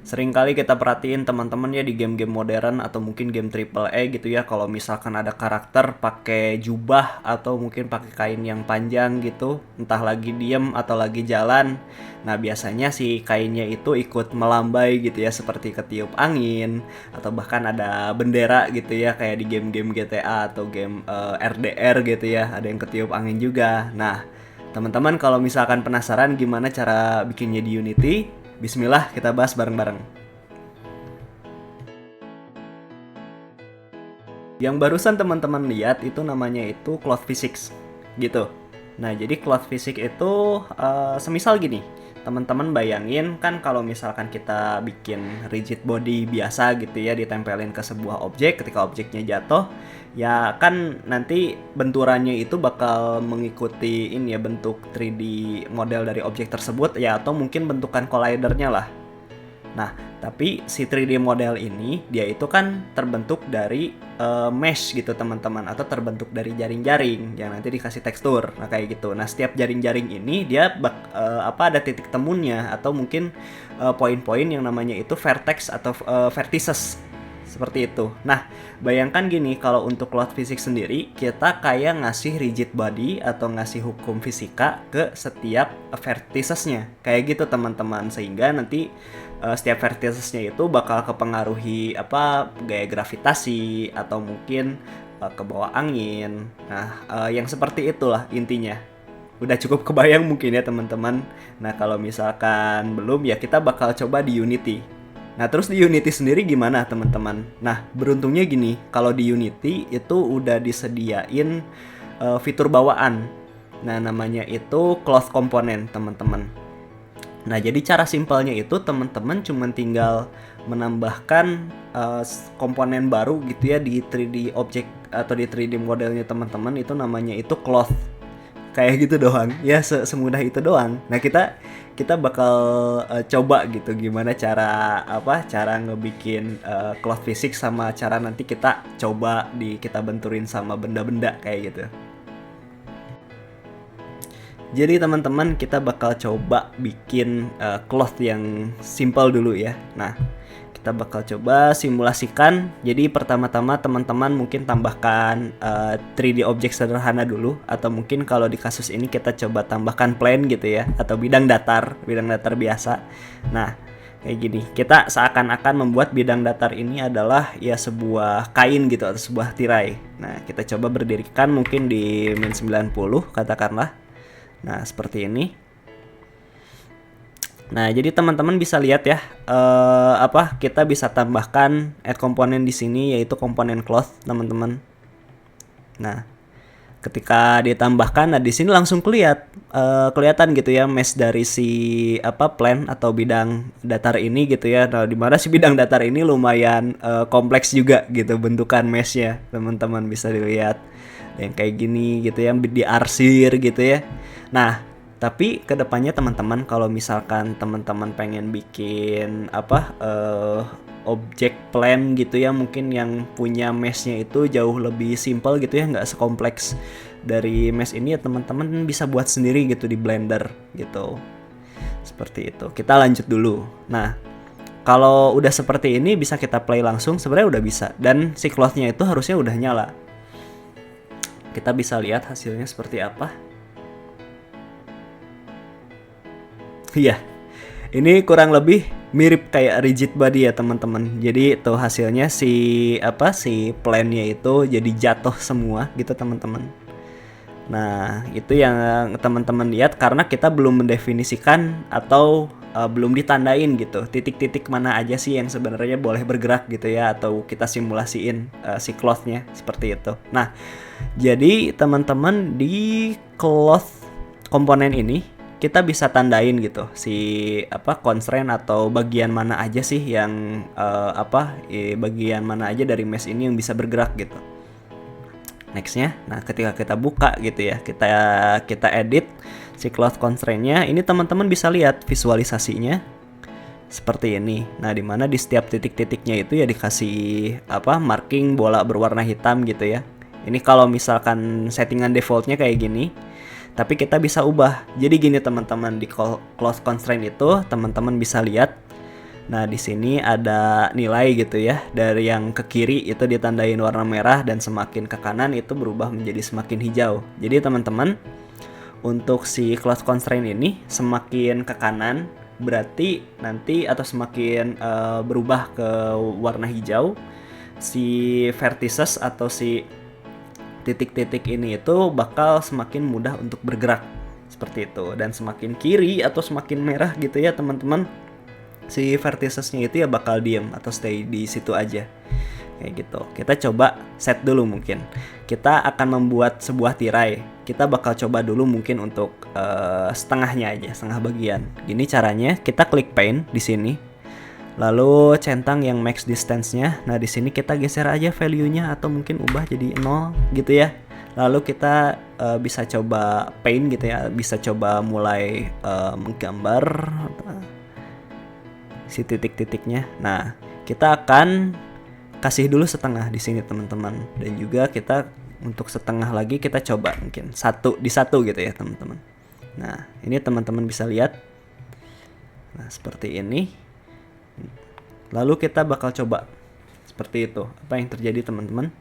Seringkali kita perhatiin teman-teman ya di game-game modern atau mungkin game triple A gitu ya, kalau misalkan ada karakter pakai jubah atau mungkin pakai kain yang panjang gitu, entah lagi diem atau lagi jalan. Nah, biasanya si kainnya itu ikut melambai gitu ya, seperti ketiup angin atau bahkan ada bendera gitu ya, kayak di game-game GTA atau game RDR gitu ya, ada yang ketiup angin juga. Nah, teman-teman kalau misalkan penasaran gimana cara bikinnya di Unity, bismillah kita bahas bareng-bareng. Yang barusan teman-teman lihat itu namanya itu cloth physics gitu. Nah, jadi cloth physics itu semisal gini. Teman-teman bayangin kan kalau misalkan kita bikin rigid body biasa gitu ya, ditempelin ke sebuah objek, ketika objeknya jatuh, ya kan nanti benturannya itu bakal mengikuti ini ya, bentuk 3D model dari objek tersebut ya, atau mungkin bentukan collidernya lah. Nah, tapi si 3D model ini dia itu kan terbentuk dari mesh gitu teman-teman, atau terbentuk dari jaring-jaring yang nanti dikasih tekstur. Nah, kayak gitu. Nah, setiap jaring-jaring ini dia ada titik temunya atau mungkin poin-poin yang namanya itu vertex atau vertices. Seperti itu. Nah, bayangkan gini, kalau untuk cloud physics sendiri, kita kayak ngasih rigid body atau ngasih hukum fisika ke setiap verticesnya. Kayak gitu teman-teman, sehingga nanti setiap verticesnya itu bakal kepengaruhi gaya gravitasi atau mungkin ke bawah angin. Nah, yang seperti itulah intinya. Udah cukup kebayang mungkin ya teman-teman. Nah, kalau misalkan belum ya kita bakal coba di Unity. Nah, terus di Unity sendiri gimana teman-teman? Nah, beruntungnya gini, kalau di Unity itu udah disediain fitur bawaan. Nah, namanya itu cloth component teman-teman. Nah, jadi cara simpelnya itu teman-teman cuma tinggal menambahkan komponen baru gitu ya di 3D object atau di 3D modelnya teman-teman, itu namanya itu cloth. Kayak gitu doang ya, semudah itu doang. Nah, kita bakal coba gitu gimana cara ngebikin cloth physics, sama cara nanti kita coba kita benturin sama benda-benda kayak gitu. Jadi teman-teman, kita bakal coba bikin cloth yang simple dulu ya. Nah, kita bakal coba simulasikan. Jadi pertama-tama teman-teman mungkin tambahkan 3D objek sederhana dulu, atau mungkin kalau di kasus ini kita coba tambahkan plane gitu ya, atau bidang datar biasa. Nah, kayak gini, kita seakan-akan membuat bidang datar ini adalah ya sebuah kain gitu atau sebuah tirai. Nah, kita coba berdirikan mungkin di min 90 katakanlah. Nah, seperti ini. Nah, jadi teman-teman bisa lihat ya, kita bisa tambahkan add komponen di sini, yaitu komponen cloth, teman-teman. Nah, ketika ditambahkan, nah di sini langsung kelihatan gitu ya mesh dari si plane atau bidang datar ini gitu ya. Nah, dimana si bidang datar ini lumayan kompleks juga gitu bentukan meshnya, teman-teman bisa dilihat yang kayak gini gitu ya, diarsir gitu ya. Nah, tapi kedepannya teman-teman kalau misalkan teman-teman pengen bikin objek plane gitu ya, mungkin yang punya meshnya itu jauh lebih simple gitu ya, nggak sekompleks dari mesh ini ya, teman-teman bisa buat sendiri gitu di Blender gitu. Seperti itu. Kita lanjut dulu. Nah, kalau udah seperti ini bisa kita play langsung, sebenarnya udah bisa, dan si cloth-nya itu harusnya udah nyala. Kita bisa lihat hasilnya seperti apa. Iya, ini kurang lebih mirip kayak rigid body ya teman-teman. Jadi itu hasilnya si plane-nya itu jadi jatuh semua gitu teman-teman. Nah, itu yang teman-teman lihat karena kita belum mendefinisikan atau belum ditandain gitu titik-titik mana aja sih yang sebenarnya boleh bergerak gitu ya, atau kita simulasiin si cloth-nya seperti itu. Nah, jadi teman-teman di cloth komponen ini kita bisa tandain gitu si constraint atau bagian mana aja sih yang bagian mana aja dari mesh ini yang bisa bergerak gitu. Nextnya, nah ketika kita buka gitu ya, kita edit si cloth constraint-nya, ini teman-teman bisa lihat visualisasinya seperti ini. Nah, dimana di setiap titik-titiknya itu ya dikasih marking bola berwarna hitam gitu ya. Ini kalau misalkan settingan defaultnya kayak gini. Tapi kita bisa ubah. Jadi gini teman-teman, di cloth constraint itu teman-teman bisa lihat Nah, di sini ada nilai gitu ya. Dari yang ke kiri itu ditandain warna merah dan semakin ke kanan itu berubah menjadi semakin hijau. Jadi teman-teman, untuk si cloud constraint ini semakin ke kanan berarti nanti atau semakin berubah ke warna hijau, si vertices atau si titik-titik ini itu bakal semakin mudah untuk bergerak seperti itu. Dan semakin kiri atau semakin merah gitu ya teman-teman, si verticesnya itu ya bakal diem atau stay di situ aja kayak gitu. Kita coba set dulu, mungkin kita akan membuat sebuah tirai. Kita bakal coba dulu mungkin untuk setengahnya aja, setengah bagian. Gini caranya, kita klik paint di sini, lalu centang yang max distance-nya. Nah, di sini kita geser aja value-nya atau mungkin ubah jadi 0 gitu ya. Lalu kita bisa coba paint gitu ya, bisa coba mulai menggambar si titik-titiknya. Nah, kita akan kasih dulu setengah di sini teman-teman, dan juga kita untuk setengah lagi kita coba mungkin satu di satu gitu ya teman-teman. Nah, ini teman-teman bisa lihat. Nah, seperti ini. Lalu kita bakal coba seperti itu. Apa yang terjadi teman-teman?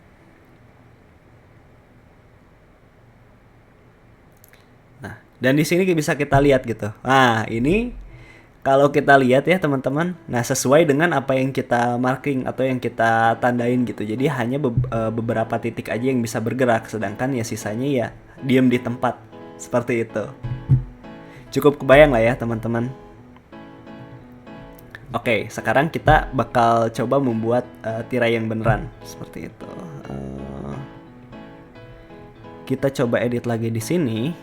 Nah, dan di sini bisa kita lihat gitu. Nah, ini kalau kita lihat ya teman-teman, nah sesuai dengan apa yang kita marking atau yang kita tandain gitu. Jadi hanya beberapa titik aja yang bisa bergerak, sedangkan ya sisanya ya diam di tempat. Seperti itu. Cukup kebayang lah ya teman-teman. Oke, sekarang kita bakal coba membuat tirai yang beneran. Seperti itu. Kita coba edit lagi di sini.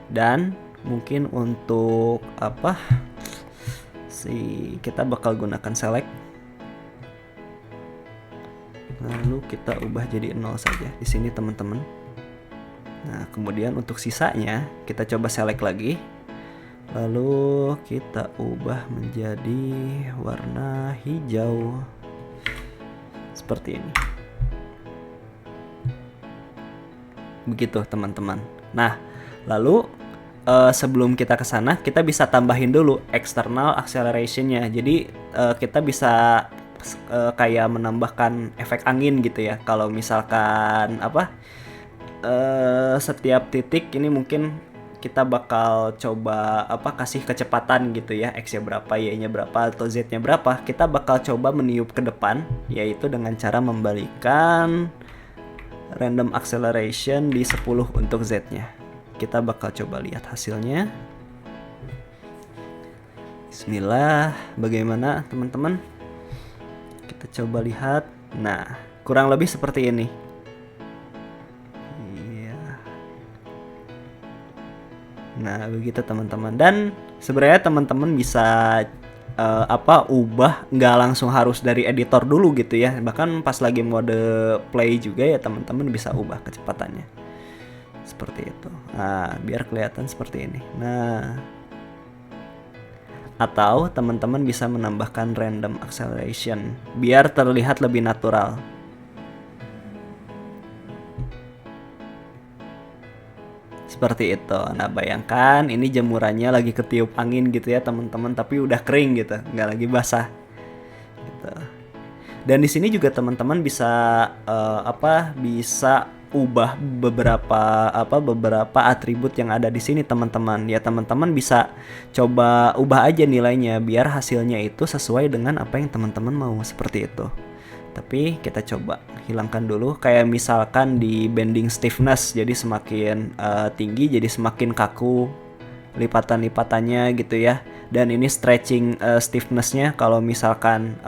Dan mungkin untuk apa? Kita bakal gunakan select, lalu kita ubah jadi 0 saja di sini teman-teman. Nah, kemudian untuk sisanya kita coba select lagi, lalu kita ubah menjadi warna hijau seperti ini. Begitu teman-teman. Nah, lalu sebelum kita ke sana, kita bisa tambahin dulu external acceleration-nya. Jadi kita bisa kayak menambahkan efek angin gitu ya. Kalau misalkan setiap titik ini mungkin kita bakal coba kasih kecepatan gitu ya, X-nya berapa, Y-nya berapa, atau Z-nya berapa. Kita bakal coba meniup ke depan, yaitu dengan cara membalikan random acceleration di 10 untuk Z-nya. Kita bakal coba lihat hasilnya. Bismillah, bagaimana teman-teman? Kita coba lihat. Nah, kurang lebih seperti ini. Iya. Nah, begitu teman-teman. Dan sebenarnya teman-teman bisa ubah, nggak langsung harus dari editor dulu gitu ya. Bahkan pas lagi mode play juga ya teman-teman bisa ubah kecepatannya. Seperti itu. Nah, biar kelihatan seperti ini. Nah, atau teman-teman bisa menambahkan random acceleration biar terlihat lebih natural. Seperti itu. Nah, bayangkan ini jemurannya lagi ketiup angin gitu ya teman-teman, tapi udah kering gitu, nggak lagi basah. Gitu. Dan di sini juga teman-teman bisa bisa ubah beberapa atribut yang ada di sini teman-teman. Ya teman-teman bisa coba ubah aja nilainya biar hasilnya itu sesuai dengan apa yang teman-teman mau, seperti itu. Tapi kita coba hilangkan dulu, kayak misalkan di bending stiffness, jadi semakin tinggi jadi semakin kaku lipatan-lipatannya gitu ya. Dan ini stretching stiffness-nya, kalau misalkan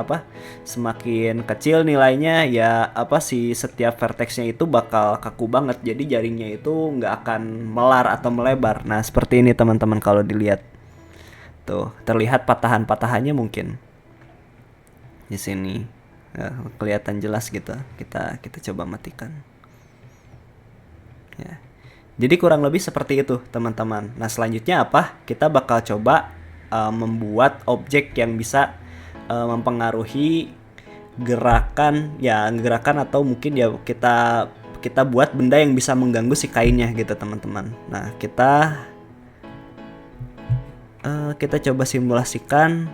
semakin kecil nilainya ya si setiap vertex-nya itu bakal kaku banget, jadi jaringnya itu nggak akan melar atau melebar. Nah, seperti ini teman-teman kalau dilihat. Tuh, terlihat patahan-patahannya mungkin di sini. Ya, kelihatan jelas gitu. Kita coba matikan. Ya. Jadi kurang lebih seperti itu teman-teman. Nah, selanjutnya apa? Kita bakal coba membuat objek yang bisa mempengaruhi gerakan atau mungkin ya kita buat benda yang bisa mengganggu si kainnya gitu teman-teman. Nah, kita coba simulasikan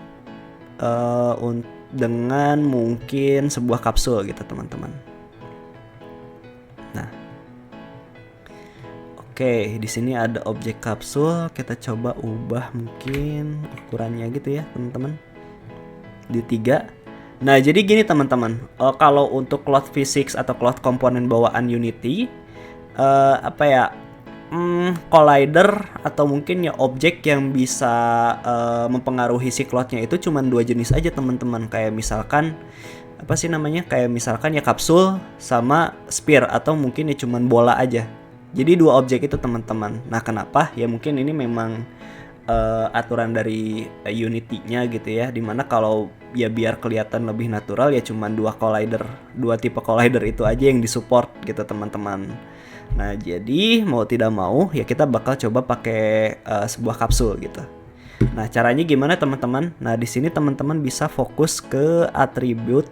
dengan mungkin sebuah kapsul gitu teman-teman. Nah, oke, di sini ada objek kapsul, kita coba ubah mungkin ukurannya gitu ya teman-teman, di 3. Nah, jadi gini teman-teman, kalau untuk cloud physics atau cloud komponen bawaan Unity, collider atau mungkin ya objek yang bisa mempengaruhi si cloudnya itu cuma 2 jenis aja teman-teman. Kayak misalkan kayak misalkan ya kapsul sama sphere, atau mungkin ya cuman bola aja. Jadi 2 objek itu teman-teman. Nah, kenapa? Ya mungkin ini memang aturan dari Unity-nya gitu ya, dimana kalau ya biar kelihatan lebih natural ya cuman 2 tipe collider itu aja yang disupport gitu teman-teman. Nah, jadi mau tidak mau ya kita bakal coba pakai sebuah kapsul gitu. Nah, caranya gimana teman-teman? Nah, di sini teman-teman bisa fokus ke atribut.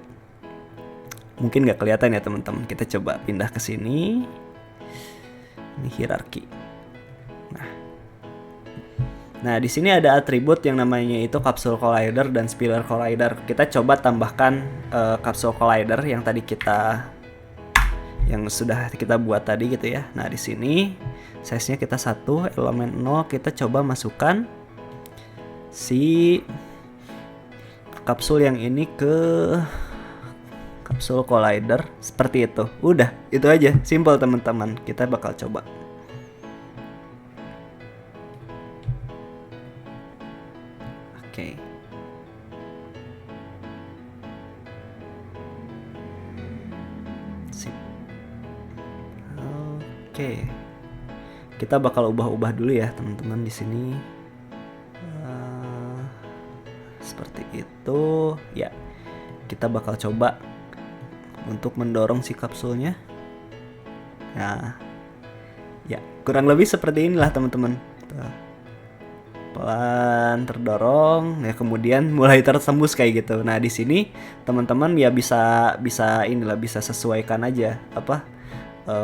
Mungkin nggak kelihatan ya teman-teman. Kita coba pindah ke sini. Ini hierarki. Nah, di sini ada atribut yang namanya itu kapsul collider dan spiller collider. Kita coba tambahkan kapsul collider yang sudah kita buat tadi gitu ya. Nah, di sini size-nya kita 1, elemen 0, kita coba masukkan si kapsul yang ini ke kapsul collider seperti itu. Udah, itu aja, simple teman-teman. Kita bakal coba. Oke. Sip. Oke. Kita bakal ubah-ubah dulu ya, teman-teman di sini. Seperti itu. Ya. Kita bakal coba untuk mendorong si kapsulnya. Nah. Ya, kurang lebih seperti inilah, teman-teman. Pelan terdorong ya, kemudian mulai tertembus kayak gitu. Nah, di sini teman-teman ya bisa sesuaikan aja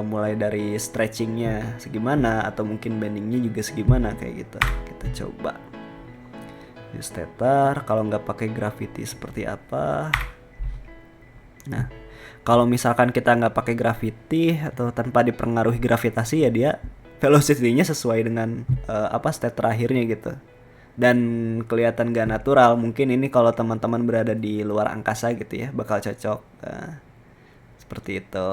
mulai dari stretchingnya segimana atau mungkin bendingnya juga segimana kayak gitu. Kita coba use tether, kalau nggak pakai gravity seperti apa. Nah, kalau misalkan kita nggak pakai gravity atau tanpa dipengaruhi gravitasi ya dia velocity-nya sesuai dengan state terakhirnya gitu. Dan kelihatan gak natural. Mungkin ini kalau teman-teman berada di luar angkasa gitu ya, bakal cocok. Seperti itu.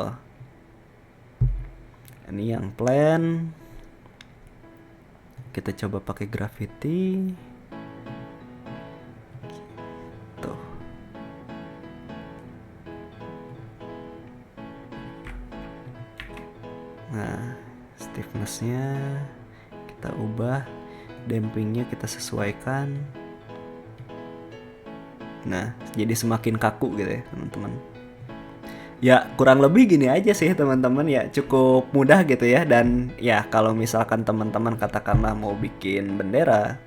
Ini yang plan. Kita coba pakai gravity. Tuh. Nah, stiffness-nya kita ubah, dampingnya kita sesuaikan. Nah, jadi semakin kaku gitu ya teman-teman. Ya kurang lebih gini aja sih teman-teman, ya cukup mudah gitu ya. Dan ya kalau misalkan teman-teman katakanlah mau bikin bendera,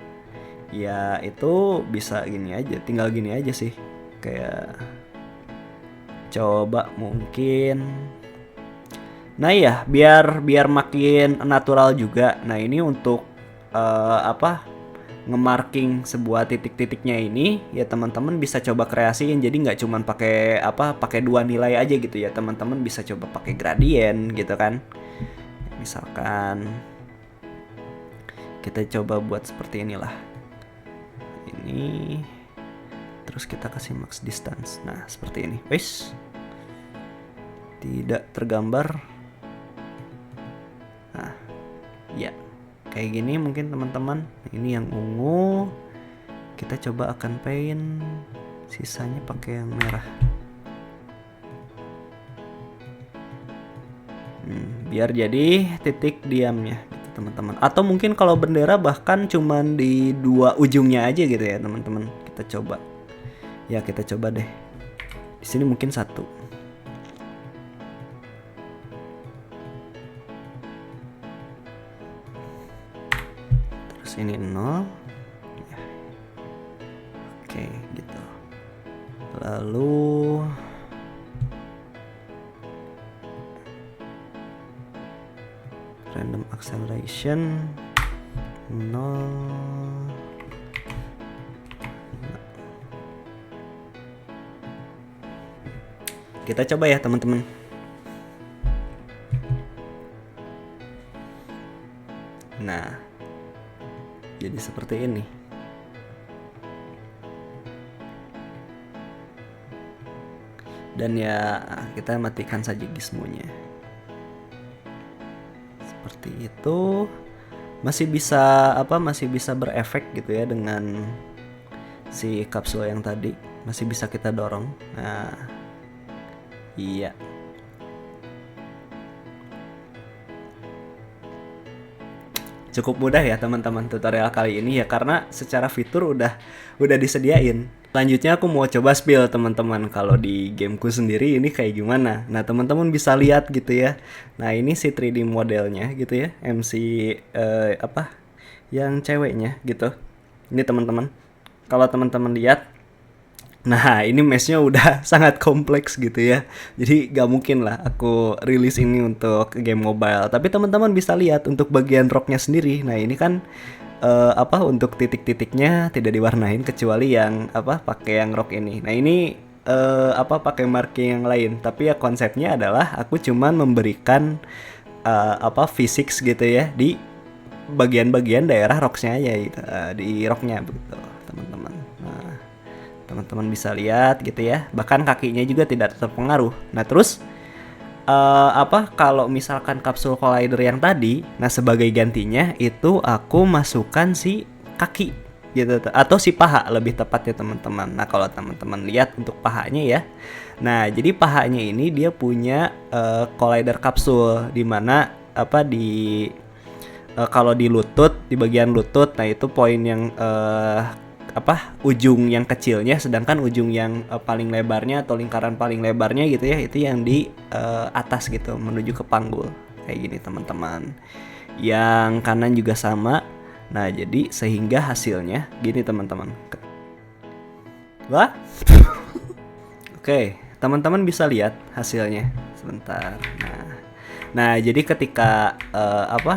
ya itu bisa gini aja, tinggal gini aja sih. Kayak coba mungkin. Nah ya, biar makin natural juga. Nah, ini untuk ngemarking sebuah titik-titiknya ini ya teman-teman bisa coba kreasiin. Jadi nggak cuman pakai 2 nilai aja gitu ya. Teman-teman bisa coba pakai gradient gitu kan. Misalkan kita coba buat seperti inilah. Ini terus kita kasih max distance. Nah, seperti ini. Wes. Tidak tergambar. Nah, ya. Kayak gini mungkin teman-teman. Ini yang ungu. Kita coba akan paint. Sisanya pakai yang merah. Biar jadi titik diamnya gitu, teman-teman. Atau mungkin kalau bendera bahkan cuman di 2 ujungnya aja gitu ya teman-teman. Kita coba. Ya kita coba deh. Di sini mungkin 1. Terus ini 0. Ya. Oke, gitu. Lalu random acceleration 0. kita coba ya teman-teman. Nah, jadi seperti ini. Dan ya kita matikan saja gizmonya. Seperti itu. Masih bisa berefek gitu ya dengan si kapsul yang tadi. Masih bisa kita dorong. Nah, iya. Cukup mudah ya teman-teman tutorial kali ini ya, karena secara fitur udah disediain. Selanjutnya aku mau coba spill teman-teman kalau di gameku sendiri ini kayak gimana. Nah teman-teman bisa lihat gitu ya. Nah ini si 3D modelnya gitu ya, MC yang ceweknya gitu. Ini teman-teman. Kalau teman-teman lihat, nah ini meshnya udah sangat kompleks gitu ya. Jadi gak mungkin lah aku rilis ini untuk game mobile. Tapi teman-teman bisa lihat untuk bagian rocknya sendiri. Nah ini kan untuk titik-titiknya tidak diwarnain kecuali yang pakai yang rock ini. Nah ini pakai marking yang lain. Tapi ya konsepnya adalah aku cuman memberikan physics gitu ya di bagian-bagian daerah rocksnya aja gitu, di rocknya begitu teman-teman. Nah teman-teman bisa lihat gitu ya, bahkan kakinya juga tidak terpengaruh. Nah terus kalau misalkan kapsul collider yang tadi, nah sebagai gantinya itu aku masukkan si kaki gitu, atau si paha lebih tepat ya teman-teman. Nah kalau teman-teman lihat untuk pahanya ya, nah jadi pahanya ini dia punya collider kapsul di mana kalau di lutut, di bagian lutut, nah itu poin yang ujung yang kecilnya, sedangkan ujung yang paling lebarnya atau lingkaran paling lebarnya gitu ya, itu yang di atas gitu menuju ke panggul kayak gini teman-teman. Yang kanan juga sama. Nah jadi sehingga hasilnya gini teman-teman. Wah. Oke, teman-teman bisa lihat hasilnya sebentar. Nah jadi ketika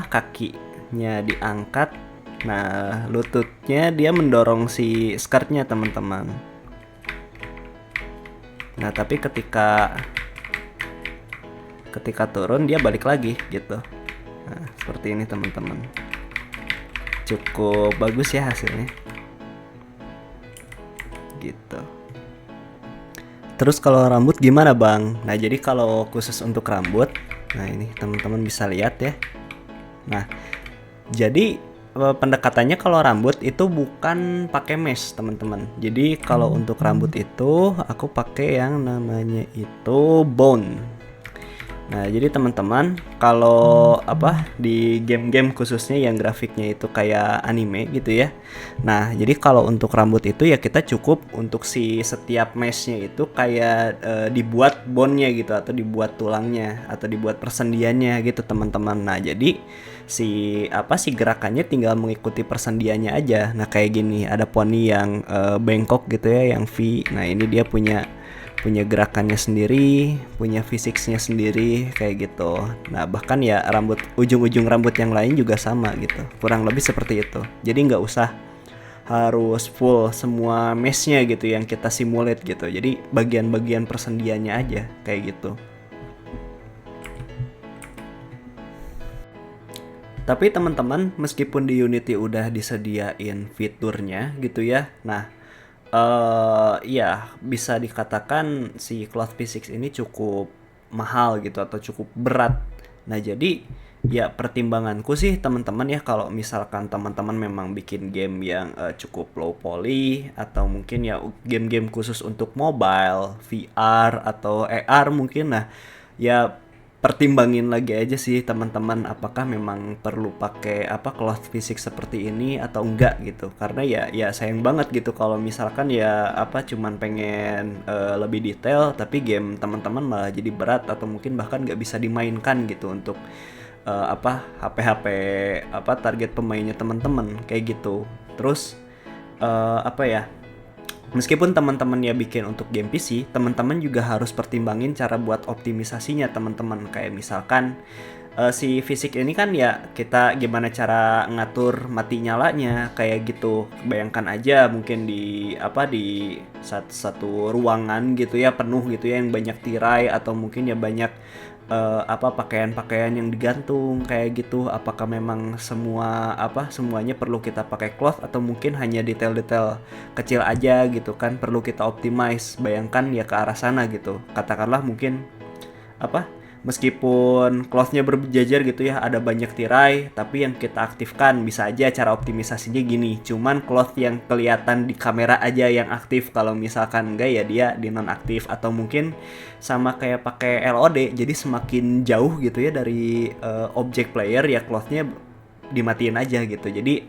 kakinya diangkat, nah lututnya dia mendorong si skirtnya teman-teman. Nah tapi ketika turun dia balik lagi gitu. Nah seperti ini teman-teman. Cukup bagus ya hasilnya gitu. Terus kalau rambut gimana bang? Nah jadi kalau khusus untuk rambut, nah ini teman-teman bisa lihat ya. Nah jadi pendekatannya kalau rambut itu bukan pakai mesh teman-teman. Jadi kalau untuk rambut itu aku pakai yang namanya itu bone. Nah jadi teman-teman kalau di game-game khususnya yang grafiknya itu kayak anime gitu ya. Nah jadi kalau untuk rambut itu ya kita cukup untuk si setiap meshnya itu kayak dibuat bone-nya gitu, atau dibuat tulangnya, atau dibuat persendiannya gitu teman-teman. Nah jadi si gerakannya tinggal mengikuti persendiannya aja. Nah kayak gini, ada poni yang bengkok gitu ya, yang V. Nah ini dia punya gerakannya sendiri, punya fisiknya sendiri kayak gitu. Nah bahkan ya ujung-ujung rambut yang lain juga sama gitu, kurang lebih seperti itu. Jadi nggak usah harus full semua meshnya gitu yang kita simulate gitu. Jadi bagian-bagian persendiannya aja kayak gitu. Tapi teman-teman, meskipun di Unity udah disediain fiturnya gitu ya, nah ya bisa dikatakan si cloth physics ini cukup mahal gitu, atau cukup berat. Nah jadi ya pertimbanganku sih teman-teman ya, kalau misalkan teman-teman memang bikin game yang cukup low poly, atau mungkin ya game-game khusus untuk mobile, VR atau AR mungkin, nah ya pertimbangin lagi aja sih teman-teman, apakah memang perlu pakai cloth physics seperti ini atau enggak gitu. Karena ya sayang banget gitu kalau misalkan ya cuman pengen lebih detail, tapi game teman-teman malah jadi berat, atau mungkin bahkan nggak bisa dimainkan gitu untuk HP target pemainnya teman-teman kayak gitu. Terus meskipun teman-teman ya bikin untuk game PC, teman-teman juga harus pertimbangin cara buat optimisasinya teman-teman. Kayak misalkan si fisik ini kan ya kita gimana cara ngatur mati nyalanya kayak gitu. Bayangkan aja mungkin di di satu ruangan gitu ya penuh gitu ya yang banyak tirai atau mungkin ya banyak pakaian-pakaian yang digantung kayak gitu. Apakah memang semuanya perlu kita pakai cloth atau mungkin hanya detail-detail kecil aja gitu kan perlu kita optimize. Bayangkan ya ke arah sana gitu. Katakanlah mungkin apa meskipun cloth-nya berjajar gitu ya ada banyak tirai tapi yang kita aktifkan bisa aja cara optimisasinya gini cuman cloth yang kelihatan di kamera aja yang aktif kalau misalkan enggak ya dia di nonaktif atau mungkin sama kayak pakai LOD jadi semakin jauh gitu ya dari objek player ya cloth-nya dimatiin aja gitu jadi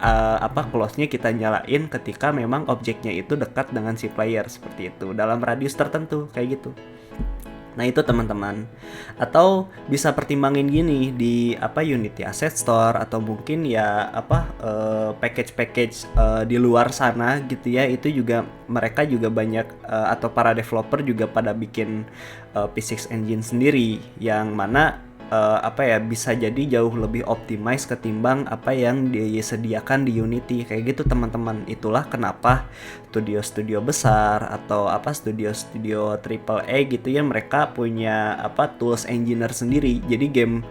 close-nya kita nyalain ketika memang objeknya itu dekat dengan si player seperti itu dalam radius tertentu kayak gitu. Nah itu teman-teman. Atau bisa pertimbangin gini di Unity Asset Store atau mungkin ya package-package di luar sana gitu ya. Itu juga mereka juga banyak atau para developer juga pada bikin physics engine sendiri yang mana bisa jadi jauh lebih optimize ketimbang apa yang disediakan di Unity kayak gitu teman-teman. Itulah kenapa studio-studio besar atau studio-studio triple A gitu ya mereka punya tools engineer sendiri. Jadi game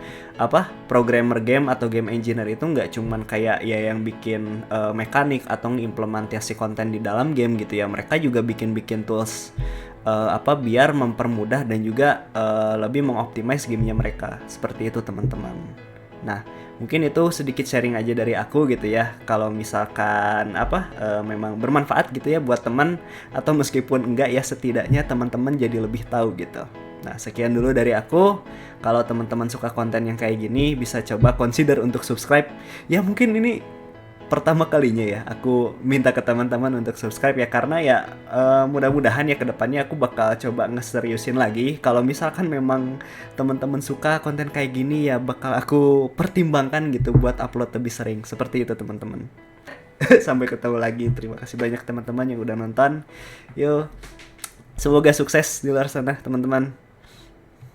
programmer game atau game engineer itu nggak cuman kayak ya yang bikin mekanik atau mengimplementasi konten di dalam game gitu ya. Mereka juga bikin tools biar mempermudah dan juga lebih mengoptimize gamenya mereka seperti itu teman-teman. Nah mungkin itu sedikit sharing aja dari aku gitu ya kalau misalkan memang bermanfaat gitu ya buat teman atau meskipun enggak ya setidaknya teman-teman jadi lebih tahu gitu. Nah sekian dulu dari aku. Kalau teman-teman suka konten yang kayak gini bisa coba consider untuk subscribe ya mungkin ini pertama kalinya ya aku minta ke teman-teman untuk subscribe ya karena ya mudah-mudahan ya kedepannya aku bakal coba ngeseriusin lagi kalau misalkan memang teman-teman suka konten kayak gini ya bakal aku pertimbangkan gitu buat upload lebih sering seperti itu teman-teman. Sampai ketemu lagi, terima kasih banyak teman-teman yang udah nonton. Yo semoga sukses di luar sana teman-teman.